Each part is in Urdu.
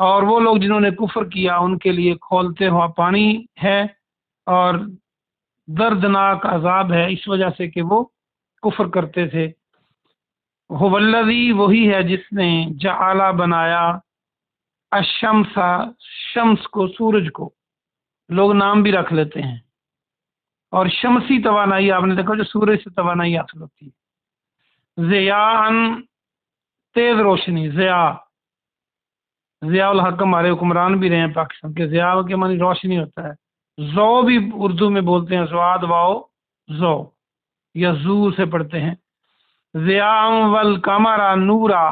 اور وہ لوگ جنہوں نے کفر کیا ان کے لیے کھولتے ہوا پانی ہے اور دردناک عذاب ہے، اس وجہ سے کہ وہ کفر کرتے تھے۔ هو الذی، وہی ہے جس نے جعل بنایا الشمس، شمس کو، سورج کو، لوگ نام بھی رکھ لیتے ہیں، اور شمسی توانائی آپ نے دیکھا جو سورج سے توانائی حاصل ہوتی ہے، ضیاءً، تیز روشنی، ضیاء، ضیاء الحق ہمارے حکمران بھی رہے ہیں پاکستان کے، ضیاء کے معنی روشنی ہوتا ہے، ضو بھی اردو میں بولتے ہیں، زواد واؤ ضو، یا زو سے پڑھتے ہیں، ضیاء والقمر نورا،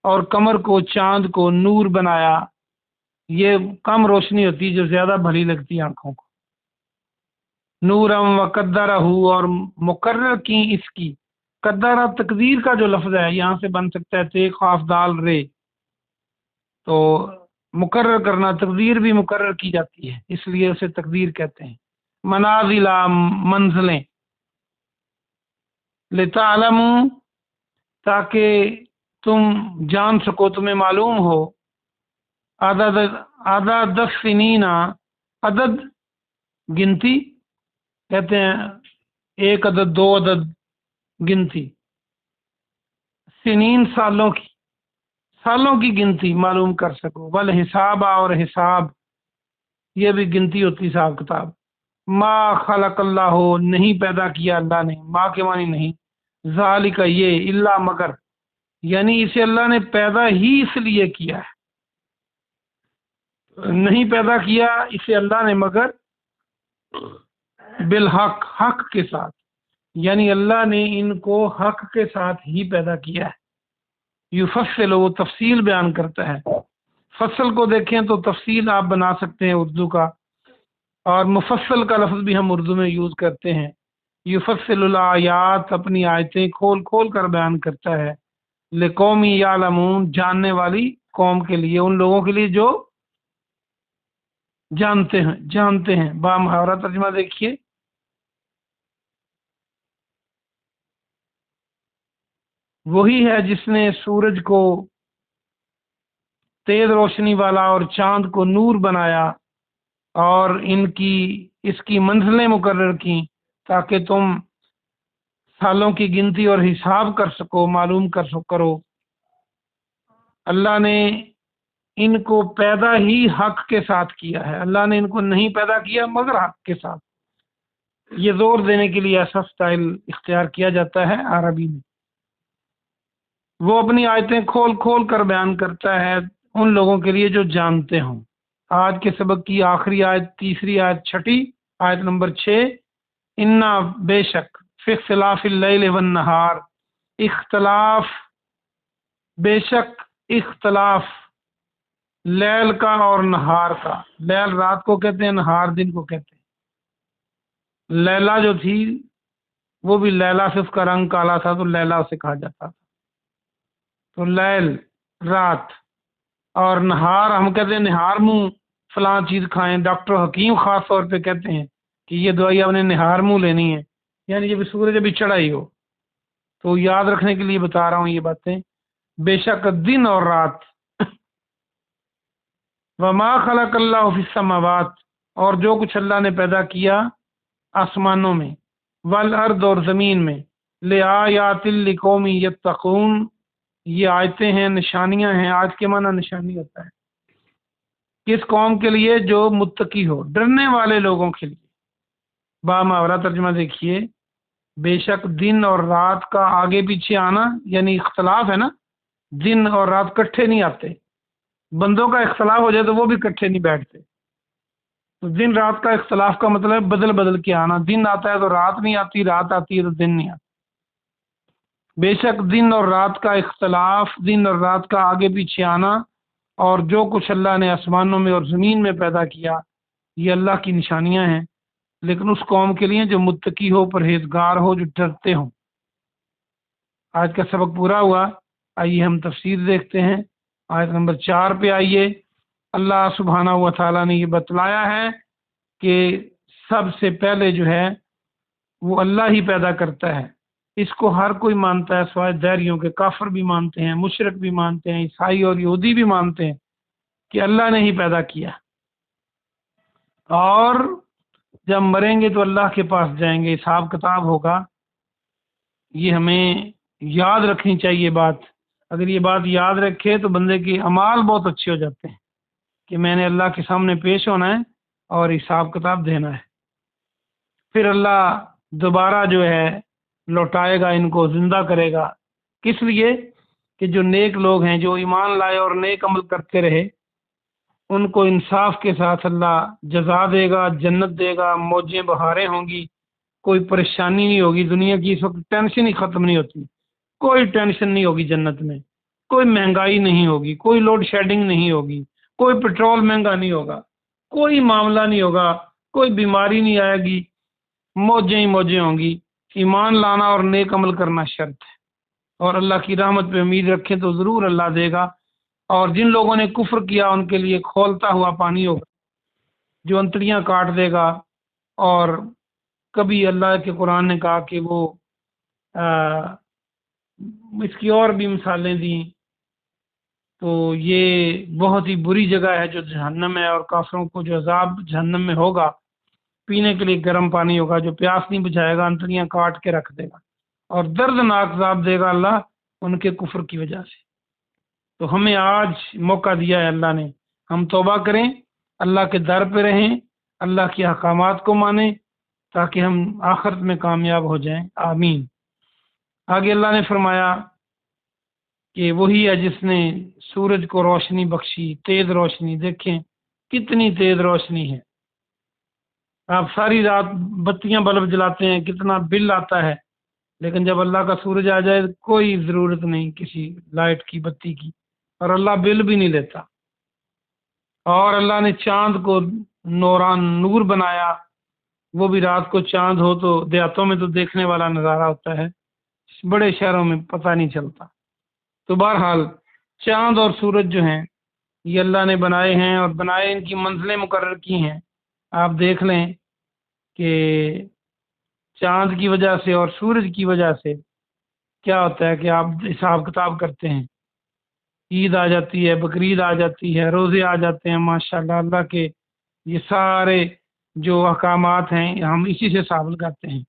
اور قمر کو، چاند کو نور بنایا، یہ کم روشنی ہوتی ہے جو زیادہ بھلی لگتی ہے آنکھوں کو، نورم و قدرہ، اور مقرر کی اس کی، قدرہ تقدیر کا جو لفظ ہے یہاں سے بن سکتا ہے تے خاف دال رے، تو مقرر کرنا، تقدیر بھی مقرر کی جاتی ہے اس لیے اسے تقدیر کہتے ہیں، منازل، منزلیں، لتعلموا، تاکہ تم جان سکو، تمہیں معلوم ہو، عدد، عدد السنین، عدد گنتی کہتے ہیں، ایک عدد، دو عدد گنتی، سنین سالوں کی، سالوں کی گنتی معلوم کر سکو، والحساب، اور حساب، یہ بھی گنتی ہوتی حساب کتاب، ما خلق اللہ، نہیں پیدا کیا اللہ نے، ما کے معنی نہیں، ذالک، یہ، الا مگر، یعنی اسے اللہ نے پیدا ہی اس لیے کیا ہے، نہیں پیدا کیا اسے اللہ نے مگر بالحق، حق کے ساتھ، یعنی اللہ نے ان کو حق کے ساتھ ہی پیدا کیا ہے، یفصل، وہ تفصیل بیان کرتا ہے، فصل کو دیکھیں تو تفصیل آپ بنا سکتے ہیں اردو کا، اور مفصل کا لفظ بھی ہم اردو میں یوز کرتے ہیں، یفصل الآیات، اپنی آیتیں کھول کھول کر بیان کرتا ہے، لقوم یعلمون، جاننے والی قوم کے لیے، ان لوگوں کے لیے جو جانتے ہیں، با محاورہ ترجمہ دیکھیے، وہی ہے جس نے سورج کو تیز روشنی والا اور چاند کو نور بنایا، اور اس کی منزلیں مقرر کی تاکہ تم سالوں کی گنتی اور حساب کر سکو، معلوم کرو، اللہ نے ان کو پیدا ہی حق کے ساتھ کیا ہے، اللہ نے ان کو نہیں پیدا کیا مگر حق کے ساتھ، یہ زور دینے کے لیے ایسا سٹائل اختیار کیا جاتا ہے عربی میں، وہ اپنی آیتیں کھول کھول کر بیان کرتا ہے ان لوگوں کے لیے جو جانتے ہوں۔ آج کے سبق کی آخری آیت، تیسری آیت، چھٹی آیت نمبر 6، انا، بے شک، فی اختلاف اللیل والنہار، اختلاف، بے شک اختلاف، لیل کا اور نہار کا، لیل رات کو کہتے ہیں، نہار دن کو کہتے ہیں، لیلا جو تھی وہ بھی لیلا سے اس کا رنگ کالا تھا تو لیلا اسے کہا جاتا تھا، تو لیل رات، اور نہار ہم کہتے ہیں نہار منہ فلاں چیز کھائیں، ڈاکٹر حکیم خاص طور پہ کہتے ہیں کہ یہ دوائی آپ نے نہار منہ لینی ہے، یعنی جب سورج ابھی چڑھا ہی ہو، تو یاد رکھنے کے لیے بتا رہا ہوں یہ باتیں، بے شک دن اور رات، وما خلق اللہ فی السماوات، اور جو کچھ اللہ نے پیدا کیا آسمانوں میں، والارض، اور زمین میں، لآیات لقوم یتقون، یہ آیتیں ہیں، نشانیاں ہیں، آج کے معنی نشانی ہوتا ہے، کس قوم کے لیے؟ جو متقی ہو، ڈرنے والے لوگوں کے لیے، با محاورہ ترجمہ دیکھیے، بے شک دن اور رات کا آگے پیچھے آنا یعنی اختلاف ہے نا، دن اور رات کٹھے نہیں آتے، بندوں کا اختلاف ہو جائے تو وہ بھی کٹھے نہیں بیٹھتے، تو دن رات کا اختلاف کا مطلب ہے بدل بدل کے آنا، دن آتا ہے تو رات نہیں آتی، رات آتی ہے تو دن نہیں آتا، بے شک دن اور رات کا اختلاف، دن اور رات کا آگے پیچھے آنا، اور جو کچھ اللہ نے آسمانوں میں اور زمین میں پیدا کیا، یہ اللہ کی نشانیاں ہیں، لیکن اس قوم کے لیے جو متقی ہو، پرہیزگار ہو، جو ڈرتے ہوں۔ آج کا سبق پورا ہوا، آئیے ہم تفسیر دیکھتے ہیں، آیت نمبر 4 پہ آئیے۔ اللہ سبحانہ و تعالیٰ نے یہ بتلایا ہے کہ سب سے پہلے جو ہے وہ اللہ ہی پیدا کرتا ہے، اس کو ہر کوئی مانتا ہے سوائے دیریوں کے، کافر بھی مانتے ہیں، مشرک بھی مانتے ہیں، عیسائی اور یہودی بھی مانتے ہیں کہ اللہ نے ہی پیدا کیا، اور جب مریں گے تو اللہ کے پاس جائیں گے، حساب کتاب ہوگا۔ یہ ہمیں یاد رکھنی چاہیے بات۔ اگر یہ بات یاد رکھے تو بندے کے اعمال بہت اچھے ہو جاتے ہیں کہ میں نے اللہ کے سامنے پیش ہونا ہے اور حساب کتاب دینا ہے۔ پھر اللہ دوبارہ جو ہے لوٹائے گا، ان کو زندہ کرے گا۔ کس لیے؟ کہ جو نیک لوگ ہیں، جو ایمان لائے اور نیک عمل کرتے رہے، ان کو انصاف کے ساتھ اللہ جزا دے گا، جنت دے گا، موجیں بہاریں ہوں گی، کوئی پریشانی نہیں ہوگی۔ دنیا کی اس وقت ٹینشن ہی ختم نہیں ہوتی، کوئی ٹینشن نہیں ہوگی جنت میں، کوئی مہنگائی نہیں ہوگی، کوئی لوڈ شیڈنگ نہیں ہوگی، کوئی پٹرول مہنگا نہیں ہوگا، کوئی معاملہ نہیں ہوگا، کوئی بیماری نہیں آئے گی، موجیں ہی موجیں ہوں گی۔ ایمان لانا اور نیک عمل کرنا شرط ہے، اور اللہ کی رحمت پہ امید رکھیں تو ضرور اللہ دے گا۔ اور جن لوگوں نے کفر کیا ان کے لیے کھولتا ہوا پانی ہوگا جو انتڑیاں کاٹ دے گا۔ اور کبھی اللہ کے قرآن نے کہا کہ وہ اس کی اور بھی مثالیں دیں، تو یہ بہت ہی بری جگہ ہے جو جہنم ہے، اور کافروں کو جو عذاب جہنم میں ہوگا، پینے کے لیے گرم پانی ہوگا جو پیاس نہیں بجھائے گا، انتڑیاں کاٹ کے رکھ دے گا، اور دردناک عذاب دے گا اللہ ان کے کفر کی وجہ سے۔ تو ہمیں آج موقع دیا ہے اللہ نے، ہم توبہ کریں، اللہ کے در پہ رہیں، اللہ کے احکامات کو مانیں، تاکہ ہم آخرت میں کامیاب ہو جائیں۔ آمین۔ آگے اللہ نے فرمایا کہ وہی ہے جس نے سورج کو روشنی بخشی، تیز روشنی، دیکھیں کتنی تیز روشنی ہے۔ آپ ساری رات بتیاں بلب جلاتے ہیں، کتنا بل آتا ہے، لیکن جب اللہ کا سورج آ جائے کوئی ضرورت نہیں کسی لائٹ کی، بتی کی، اور اللہ بل بھی نہیں لیتا۔ اور اللہ نے چاند کو نور بنایا، وہ بھی رات کو چاند ہو تو دیہاتوں میں تو دیکھنے والا نظارہ ہوتا ہے، بڑے شہروں میں پتہ نہیں چلتا۔ تو بہرحال چاند اور سورج جو ہیں یہ اللہ نے بنائے ہیں، اور بنائے ان کی منزلیں مقرر کی ہیں۔ آپ دیکھ لیں کہ چاند کی وجہ سے اور سورج کی وجہ سے کیا ہوتا ہے کہ آپ حساب کتاب کرتے ہیں، عید آ جاتی ہے، بقرعید آ جاتی ہے، روزے آ جاتے ہیں، ماشاءاللہ اللہ کے یہ سارے جو احکامات ہیں ہم اسی سے حساب لگاتے ہیں،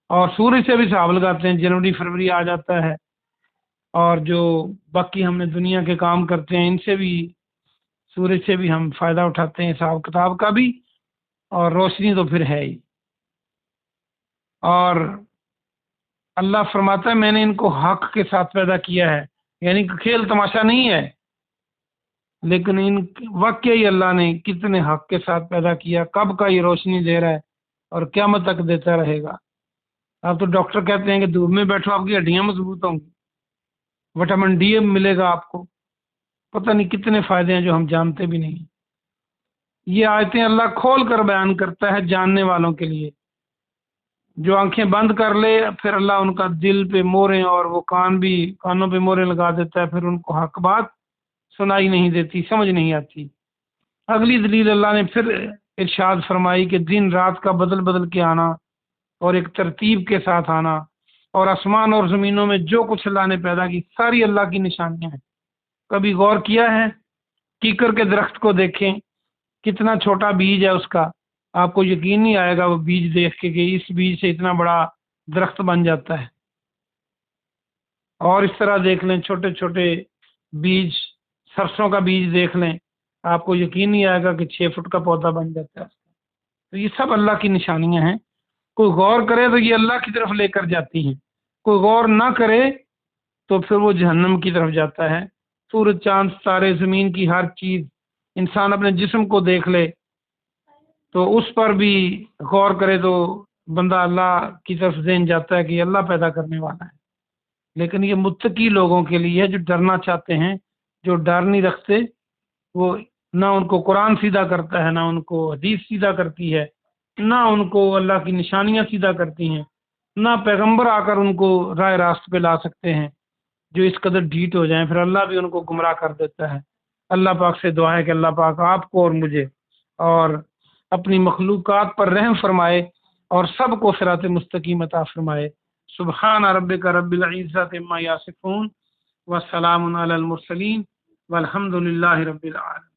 اور سورج سے بھی حساب لگاتے ہیں۔ جنوری فروری آ جاتا ہے، اور جو باقی ہم نے دنیا کے کام کرتے ہیں ان سے بھی، سورج سے بھی ہم فائدہ اٹھاتے ہیں حساب کتاب کا بھی، اور روشنی تو پھر ہے ہی۔ اور اللہ فرماتا ہے میں نے ان کو حق کے ساتھ پیدا کیا ہے، یعنی کہ کھیل تماشا نہیں ہے، لیکن ان واقعی اللہ نے کتنے حق کے ساتھ پیدا کیا، کب کا یہ روشنی دے رہا ہے اور قیامت تک دیتا رہے گا۔ اب تو ڈاکٹر کہتے ہیں کہ دھوپ میں بیٹھو آپ کی ہڈیاں مضبوط ہوں گی، وٹامن ڈی ملے گا آپ کو، پتہ نہیں کتنے فائدے ہیں جو ہم جانتے بھی نہیں۔ یہ آیتیں اللہ کھول کر بیان کرتا ہے جاننے والوں کے لیے۔ جو آنکھیں بند کر لے پھر اللہ ان کا دل پہ موریں، اور وہ کانوں پہ موریں لگا دیتا ہے، پھر ان کو حق بات سنائی نہیں دیتی، سمجھ نہیں آتی۔ اگلی دلیل اللہ نے پھر ارشاد فرمائی کہ دن رات کا بدل بدل کے آنا، اور ایک ترتیب کے ساتھ آنا، اور آسمان اور زمینوں میں جو کچھ اللہ نے پیدا کی ساری اللہ کی نشانیاں ہیں۔ کبھی غور کیا ہے؟ کیکر کے درخت کو دیکھیں، کتنا چھوٹا بیج ہے اس کا، آپ کو یقین نہیں آئے گا وہ بیج دیکھ کے کہ اس بیج سے اتنا بڑا درخت بن جاتا ہے۔ اور اس طرح دیکھ لیں چھوٹے چھوٹے بیج، سرسوں کا بیج دیکھ لیں، آپ کو یقین نہیں آئے گا کہ 6 فٹ کا پودا بن جاتا ہے۔ تو یہ سب اللہ کی نشانیاں ہیں، کوئی غور کرے تو یہ اللہ کی طرف لے کر جاتی ہیں، کوئی غور نہ کرے تو پھر وہ جہنم کی طرف جاتا ہے۔ سورج، چاند، ستارے، زمین کی ہر چیز، انسان اپنے جسم کو دیکھ لے تو اس پر بھی غور کرے تو بندہ اللہ کی طرف ذہن جاتا ہے کہ یہ اللہ پیدا کرنے والا ہے۔ لیکن یہ متقی لوگوں کے لیے ہے جو ڈرنا چاہتے ہیں، جو ڈر نہیں رکھتے، وہ نہ ان کو قرآن سیدھا کرتا ہے، نہ ان کو حدیث سیدھا کرتی ہے، نہ ان کو اللہ کی نشانیاں سیدھا کرتی ہیں، نہ پیغمبر آ کر ان کو راہ راست پہ لا سکتے ہیں جو اس قدر ڈھیٹ ہو جائیں، پھر اللہ بھی ان کو گمراہ کر دیتا ہے۔ اللہ پاک سے دعا ہے کہ اللہ پاک آپ کو اور مجھے اور اپنی مخلوقات پر رحم فرمائے اور سب کو صراط مستقیم عطا فرمائے۔ سبحان ربک رب العزت عما یصفون وسلام علی المرسلین والحمد للہ رب العالمین۔